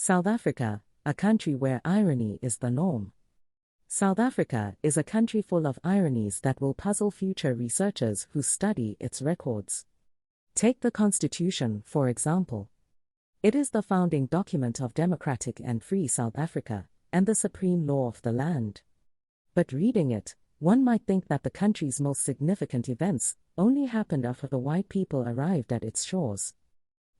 South Africa, a country where irony is the norm. South Africa is a country full of ironies that will puzzle future researchers who study its records. Take the Constitution, for example. It is the founding document of democratic and free South Africa, and the supreme law of the land. But reading it, one might think that the country's most significant events only happened after the white people arrived at its shores.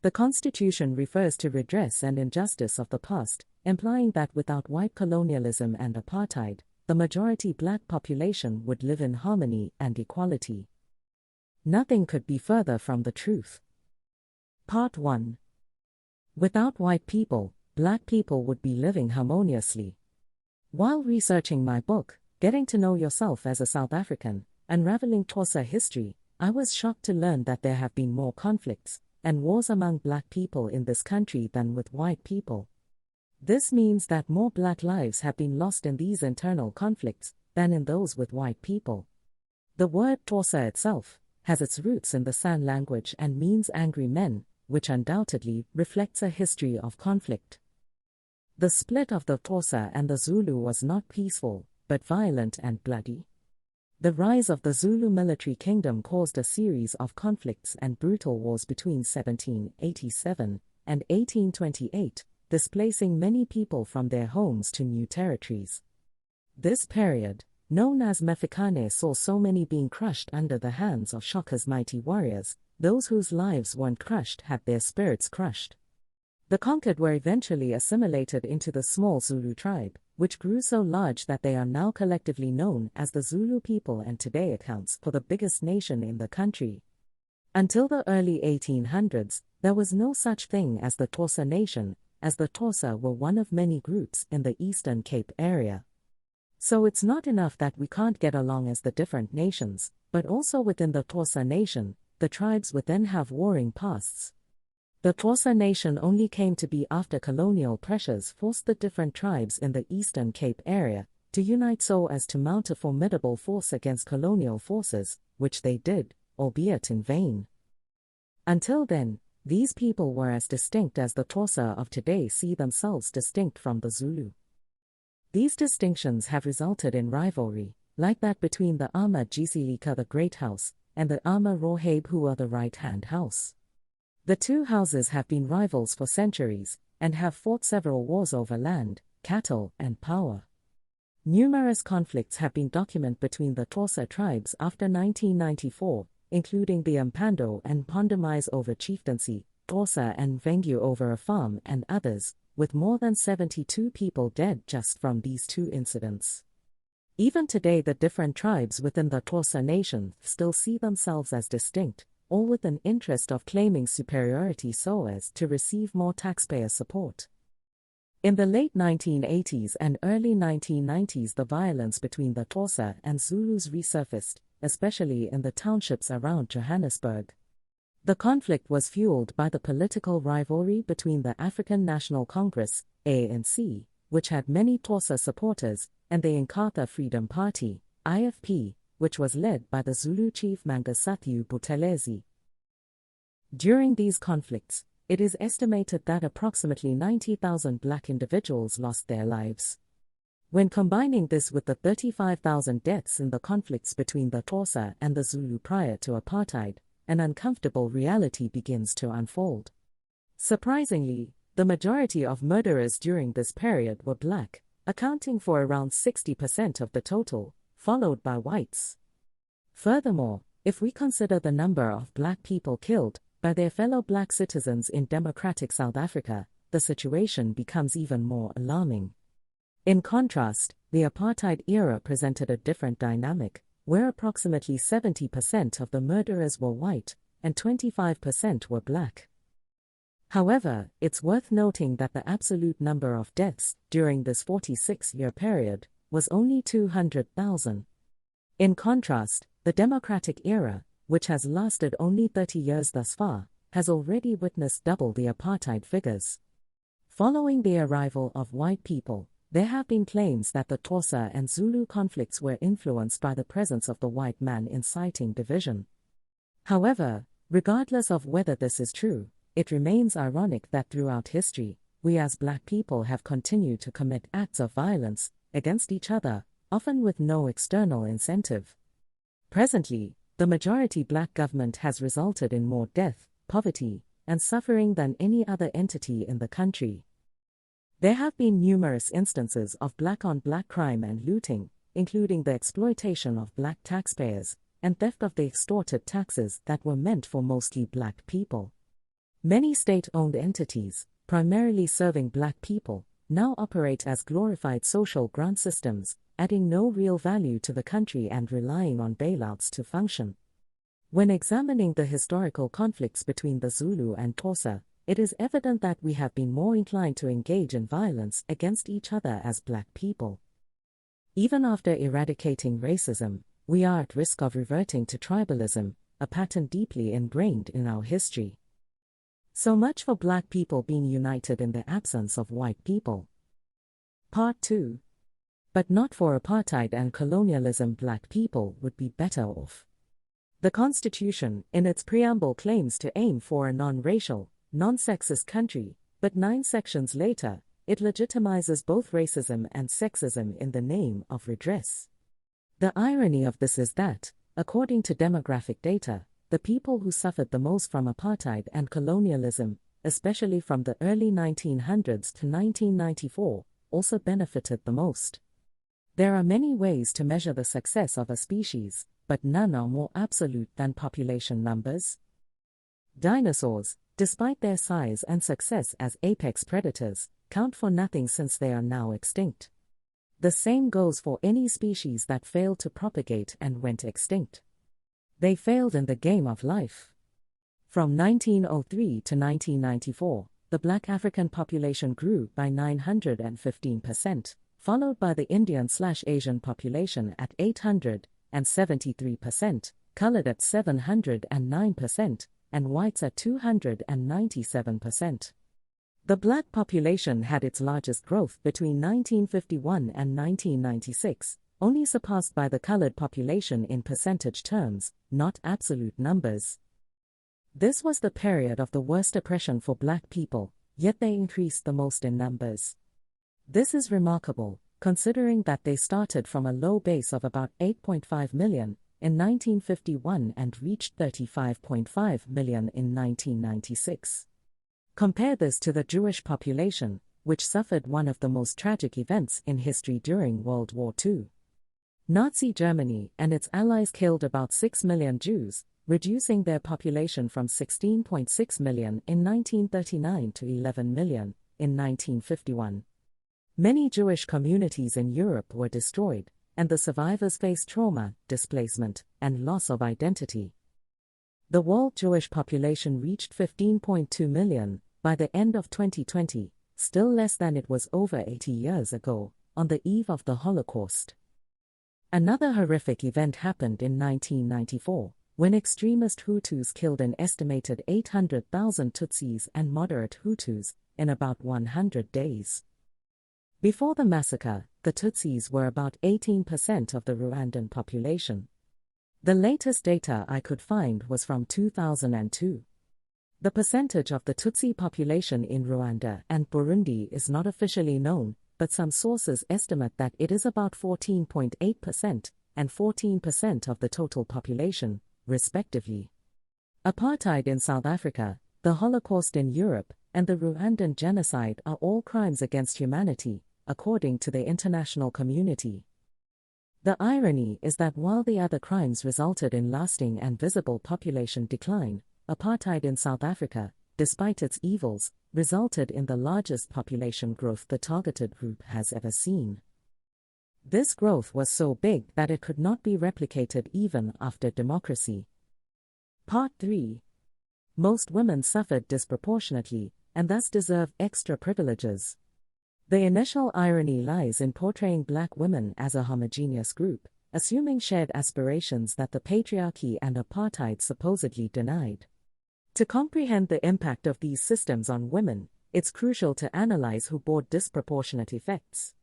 The Constitution refers to redress and injustice of the past, implying that without white colonialism and apartheid, the majority black population would live in harmony and equality. Nothing could be further from the truth. Part 1. Without white people, black people would be living harmoniously. While researching my book, Getting to Know Yourself as a South African, Unraveling Xhosa History, I was shocked to learn that there have been more conflicts and wars among black people in this country than with white people. This means that more black lives have been lost in these internal conflicts than in those with white people. The word Xhosa itself has its roots in the San language and means angry men, which undoubtedly reflects a history of conflict. The split of the Xhosa and the Zulu was not peaceful, but violent and bloody. The rise of the Zulu military kingdom caused a series of conflicts and brutal wars between 1787 and 1828, displacing many people from their homes to new territories. This period, known as Mefikane, saw so many being crushed under the hands of Shaka's mighty warriors. Those whose lives weren't crushed had their spirits crushed. The conquered were eventually assimilated into the small Zulu tribe, which grew so large that they are now collectively known as the Zulu people and today accounts for the biggest nation in the country. Until the early 1800s, there was no such thing as the Xhosa nation, as the Xhosa were one of many groups in the Eastern Cape area. So it's not enough that we can't get along as the different nations, but also within the Xhosa nation, the tribes would then have warring pasts. The Xhosa nation only came to be after colonial pressures forced the different tribes in the Eastern Cape area to unite so as to mount a formidable force against colonial forces, which they did, albeit in vain. Until then, these people were as distinct as the Xhosa of today see themselves distinct from the Zulu. These distinctions have resulted in rivalry, like that between the Ama Giselika the Great House and the Ama Rohab who are the right-hand house. The two houses have been rivals for centuries, and have fought several wars over land, cattle, and power. Numerous conflicts have been documented between the Xhosa tribes after 1994, including the Mpando and Pondomise over chieftaincy, Xhosa and Mvengu over a farm and others, with more than 72 people dead just from these two incidents. Even today the different tribes within the Xhosa nation still see themselves as distinct, all with an interest of claiming superiority so as to receive more taxpayer support. In the late 1980s and early 1990s the violence between the Xhosa and Zulus resurfaced, especially in the townships around Johannesburg. The conflict was fueled by the political rivalry between the African National Congress, ANC, which had many Xhosa supporters, and the Inkatha Freedom Party, IFP, which was led by the Zulu chief Mangasathu Buthelezi. During these conflicts, it is estimated that approximately 90,000 black individuals lost their lives. When combining this with the 35,000 deaths in the conflicts between the Xhosa and the Zulu prior to apartheid, an uncomfortable reality begins to unfold. Surprisingly, the majority of murderers during this period were black, accounting for around 60% of the total, followed by whites. Furthermore, if we consider the number of black people killed by their fellow black citizens in democratic South Africa, the situation becomes even more alarming. In contrast, the apartheid era presented a different dynamic, where approximately 70% of the murderers were white and 25% were black. However, it's worth noting that the absolute number of deaths during this 46-year period was only 200,000. In contrast, the democratic era, which has lasted only 30 years thus far, has already witnessed double the apartheid figures. Following the arrival of white people, there have been claims that the Xhosa and Zulu conflicts were influenced by the presence of the white man inciting division. However, regardless of whether this is true, it remains ironic that throughout history, we as Black people have continued to commit acts of violence against each other, often with no external incentive. Presently, the majority Black government has resulted in more death, poverty, and suffering than any other entity in the country. There have been numerous instances of Black-on-Black crime and looting, including the exploitation of Black taxpayers and theft of the extorted taxes that were meant for mostly Black people. Many state-owned entities, primarily serving Black people, now operate as glorified social grant systems, adding no real value to the country and relying on bailouts to function. When examining the historical conflicts between the Zulu and Xhosa, it is evident that we have been more inclined to engage in violence against each other as Black people. Even after eradicating racism, we are at risk of reverting to tribalism, a pattern deeply ingrained in our history. So much for Black people being united in the absence of white people. Part 2. But not for apartheid and colonialism. Black people would be better off. The Constitution, in its preamble, claims to aim for a non-racial, non-sexist country, but 9 sections later, it legitimizes both racism and sexism in the name of redress. The irony of this is that, according to demographic data, the people who suffered the most from apartheid and colonialism, especially from the early 1900s to 1994, also benefited the most. There are many ways to measure the success of a species, but none are more absolute than population numbers. Dinosaurs, despite their size and success as apex predators, count for nothing since they are now extinct. The same goes for any species that failed to propagate and went extinct. They failed in the game of life. From 1903 to 1994, the Black African population grew by 915%, followed by the Indian/Asian population at 873%, colored at 709%, and whites at 297%. The Black population had its largest growth between 1951 and 1996, only surpassed by the colored population in percentage terms, not absolute numbers. This was the period of the worst oppression for Black people, yet they increased the most in numbers. This is remarkable, considering that they started from a low base of about 8.5 million in 1951 and reached 35.5 million in 1996. Compare this to the Jewish population, which suffered one of the most tragic events in history during World War II. Nazi Germany and its allies killed about 6 million Jews, reducing their population from 16.6 million in 1939 to 11 million in 1951. Many Jewish communities in Europe were destroyed, and the survivors faced trauma, displacement, and loss of identity. The world Jewish population reached 15.2 million by the end of 2020, still less than it was over 80 years ago, on the eve of the Holocaust. Another horrific event happened in 1994, when extremist Hutus killed an estimated 800,000 Tutsis and moderate Hutus in about 100 days. Before the massacre, the Tutsis were about 18% of the Rwandan population. The latest data I could find was from 2002. The percentage of the Tutsi population in Rwanda and Burundi is not officially known, but some sources estimate that it is about 14.8% and 14% of the total population, respectively. Apartheid in South Africa, the Holocaust in Europe, and the Rwandan genocide are all crimes against humanity, according to the international community. The irony is that while the other crimes resulted in lasting and visible population decline, apartheid in South Africa, despite its evils, resulted in the largest population growth the targeted group has ever seen. This growth was so big that it could not be replicated even after democracy. Part 3. Most women suffered disproportionately, and thus deserve extra privileges. The initial irony lies in portraying Black women as a homogeneous group, assuming shared aspirations that the patriarchy and apartheid supposedly denied. To comprehend the impact of these systems on women, it's crucial to analyze who bore disproportionate effects.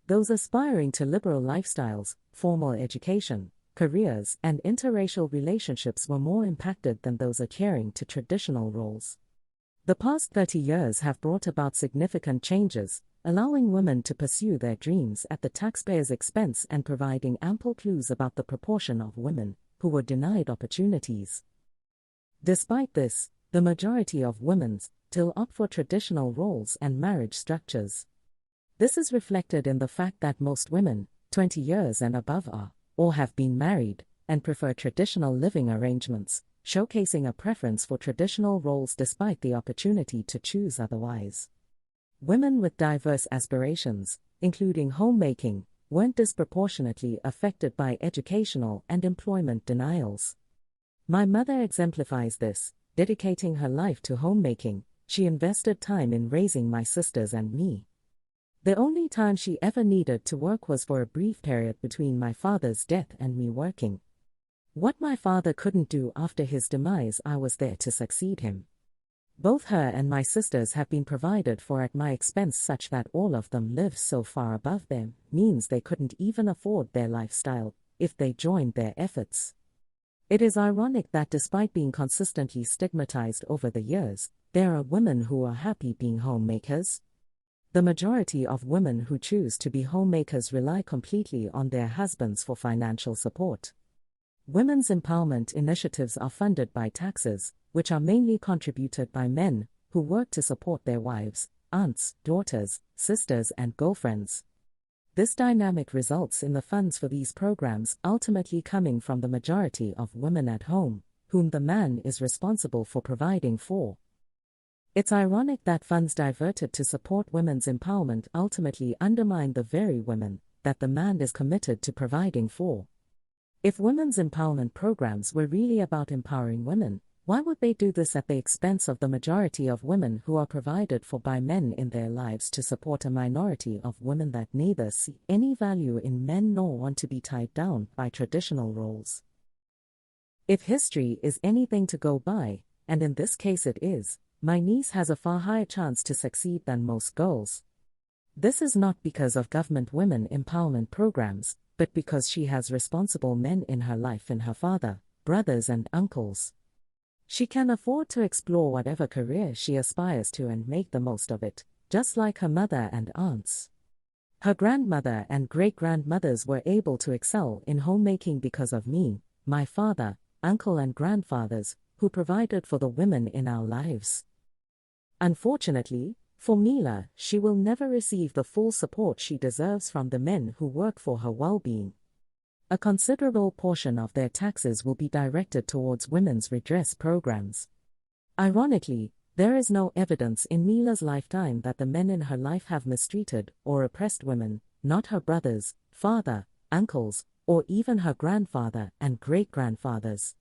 Those aspiring to liberal lifestyles, formal education, careers, and interracial relationships were more impacted than those adhering to traditional roles. The past 30 years have brought about significant changes, allowing women to pursue their dreams at the taxpayer's expense and providing ample clues about the proportion of women who were denied opportunities. Despite this, the majority of women still opt for traditional roles and marriage structures. This is reflected in the fact that most women, 20 years and above, are or have been married and prefer traditional living arrangements, showcasing a preference for traditional roles despite the opportunity to choose otherwise. Women with diverse aspirations, including homemaking, weren't disproportionately affected by educational and employment denials. My mother exemplifies this, dedicating her life to homemaking. She invested time in raising my sisters and me. The only time she ever needed to work was for a brief period between my father's death and me working. What my father couldn't do after his demise, I was there to succeed him. Both her and my sisters have been provided for at my expense, such that all of them live so far above their means they couldn't even afford their lifestyle if they joined their efforts. It is ironic that despite being consistently stigmatized over the years, there are women who are happy being homemakers. The majority of women who choose to be homemakers rely completely on their husbands for financial support. Women's empowerment initiatives are funded by taxes, which are mainly contributed by men who work to support their wives, aunts, daughters, sisters, and girlfriends. This dynamic results in the funds for these programs ultimately coming from the majority of women at home, whom the man is responsible for providing for. It's ironic that funds diverted to support women's empowerment ultimately undermine the very women that the man is committed to providing for. If women's empowerment programs were really about empowering women, why would they do this at the expense of the majority of women who are provided for by men in their lives to support a minority of women that neither see any value in men nor want to be tied down by traditional roles? If history is anything to go by, and in this case it is, my niece has a far higher chance to succeed than most girls. This is not because of government women empowerment programs, but because she has responsible men in her life in her father, brothers and uncles. She can afford to explore whatever career she aspires to and make the most of it, just like her mother and aunts. Her grandmother and great-grandmothers were able to excel in homemaking because of me, my father, uncle and grandfathers, who provided for the women in our lives. Unfortunately, for Mila, she will never receive the full support she deserves from the men who work for her well-being. A considerable portion of their taxes will be directed towards women's redress programs. Ironically, there is no evidence in Mila's lifetime that the men in her life have mistreated or oppressed women, not her brothers, father, uncles, or even her grandfather and great-grandfathers.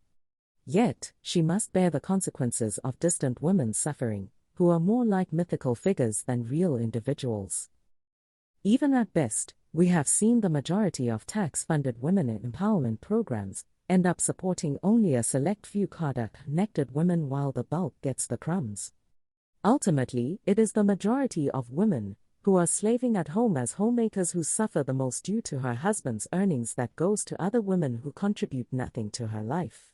Yet, she must bear the consequences of distant women's suffering, who are more like mythical figures than real individuals. Even at best, we have seen the majority of tax-funded women in empowerment programs end up supporting only a select few connected women while the bulk gets the crumbs. Ultimately, it is the majority of women who are slaving at home as homemakers who suffer the most due to her husband's earnings that goes to other women who contribute nothing to her life.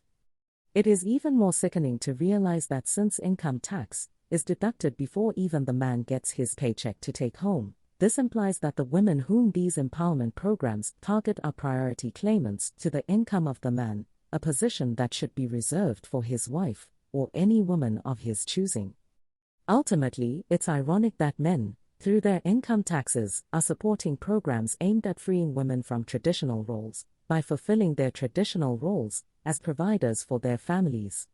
It is even more sickening to realize that since income tax is deducted before even the man gets his paycheck to take home, this implies that the women whom these empowerment programs target are priority claimants to the income of the man, a position that should be reserved for his wife, or any woman of his choosing. Ultimately, it's ironic that men, through their income taxes, are supporting programs aimed at freeing women from traditional roles, by fulfilling their traditional roles as providers for their families.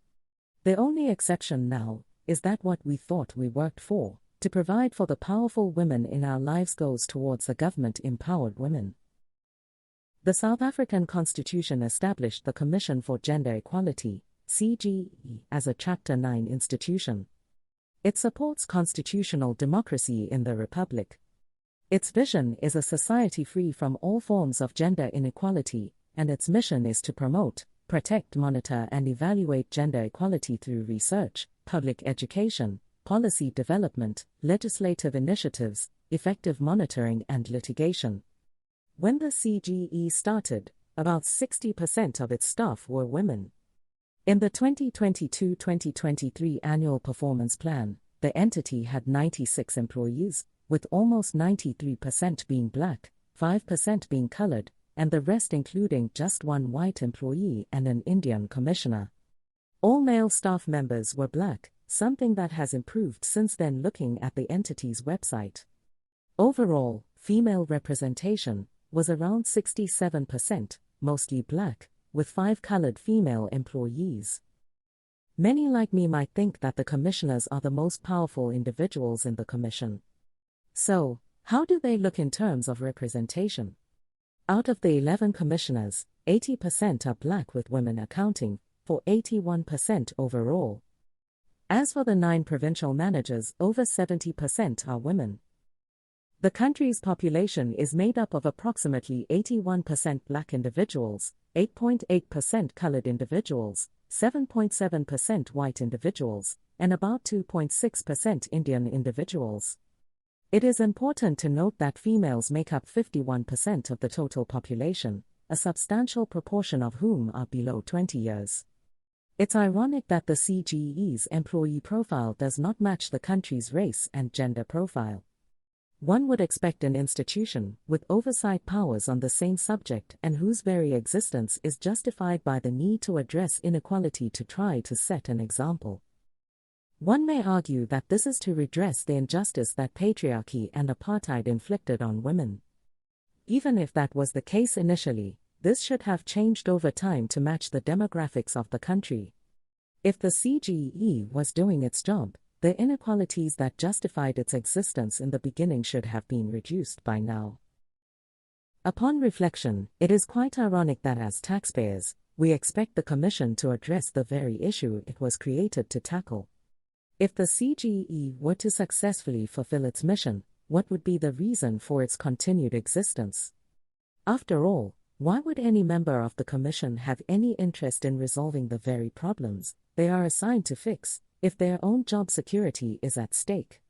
The only exception now is that what we thought we worked for, to provide for the powerful women in our lives, goes towards the government-empowered women. The South African Constitution established the Commission for Gender Equality, CGE, as a Chapter 9 institution. It supports constitutional democracy in the Republic. Its vision is a society free from all forms of gender inequality, and its mission is to promote, protect, monitor and evaluate gender equality through research, public education, policy development, legislative initiatives, effective monitoring and litigation. When the CGE started, about 60% of its staff were women. In the 2022-2023 Annual Performance Plan, the entity had 96 employees, with almost 93% being black, 5% being colored, and the rest including just one white employee and an Indian commissioner. All male staff members were black, something that has improved since then looking at the entity's website. Overall, female representation was around 67%, mostly black, with 5 colored female employees. Many like me might think that the commissioners are the most powerful individuals in the commission. So, how do they look in terms of representation? Out of the 11 commissioners, 80% are black, with women accounting for 81% overall. As for the 9 provincial managers, over 70% are women. The country's population is made up of approximately 81% black individuals, 8.8% colored individuals, 7.7% white individuals, and about 2.6% Indian individuals. It is important to note that females make up 51% of the total population, a substantial proportion of whom are below 20 years. It's ironic that the CGE's employee profile does not match the country's race and gender profile. One would expect an institution with oversight powers on the same subject and whose very existence is justified by the need to address inequality to try to set an example. One may argue that this is to redress the injustice that patriarchy and apartheid inflicted on women. Even if that was the case initially, this should have changed over time to match the demographics of the country. If the CGE was doing its job, the inequalities that justified its existence in the beginning should have been reduced by now. Upon reflection, it is quite ironic that as taxpayers, we expect the Commission to address the very issue it was created to tackle. If the CGE were to successfully fulfill its mission, what would be the reason for its continued existence? After all, why would any member of the Commission have any interest in resolving the very problems they are assigned to fix, if their own job security is at stake?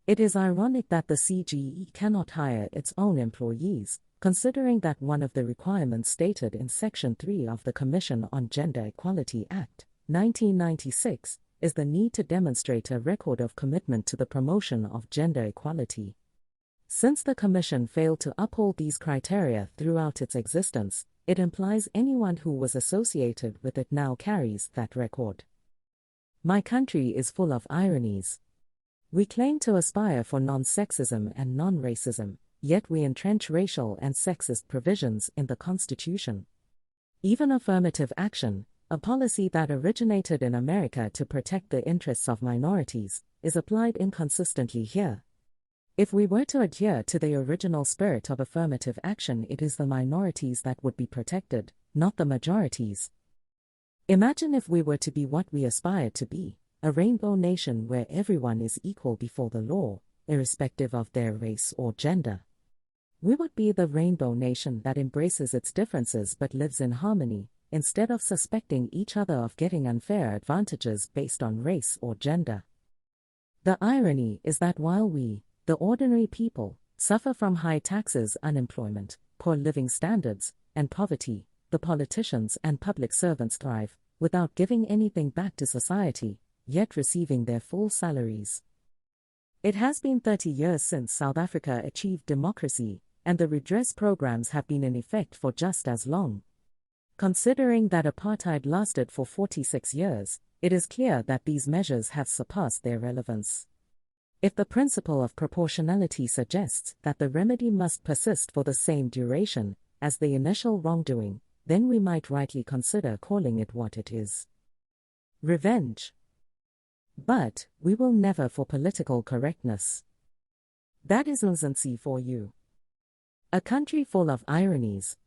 It is ironic that the CGE cannot hire its own employees, considering that one of the requirements stated in Section 3 of the Commission on Gender Equality Act, 1996, is the need to demonstrate a record of commitment to the promotion of gender equality. Since the Commission failed to uphold these criteria throughout its existence, it implies anyone who was associated with it now carries that record. My country is full of ironies. We claim to aspire for non-sexism and non-racism, yet we entrench racial and sexist provisions in the Constitution. Even affirmative action, a policy that originated in America to protect the interests of minorities, is applied inconsistently here. If we were to adhere to the original spirit of affirmative action, it is the minorities that would be protected, not the majorities. Imagine if we were to be what we aspire to be, a rainbow nation where everyone is equal before the law, irrespective of their race or gender. We would be the rainbow nation that embraces its differences but lives in harmony, instead of suspecting each other of getting unfair advantages based on race or gender. The irony is that while we, the ordinary people, suffer from high taxes, unemployment, poor living standards, and poverty, the politicians and public servants thrive, without giving anything back to society, yet receiving their full salaries. It has been 30 years since South Africa achieved democracy, and the redress programs have been in effect for just as long. Considering that apartheid lasted for 46 years, it is clear that these measures have surpassed their relevance. If the principle of proportionality suggests that the remedy must persist for the same duration as the initial wrongdoing, then we might rightly consider calling it what it is: revenge. But we will never for political correctness. That is nonsense for you. A country full of ironies,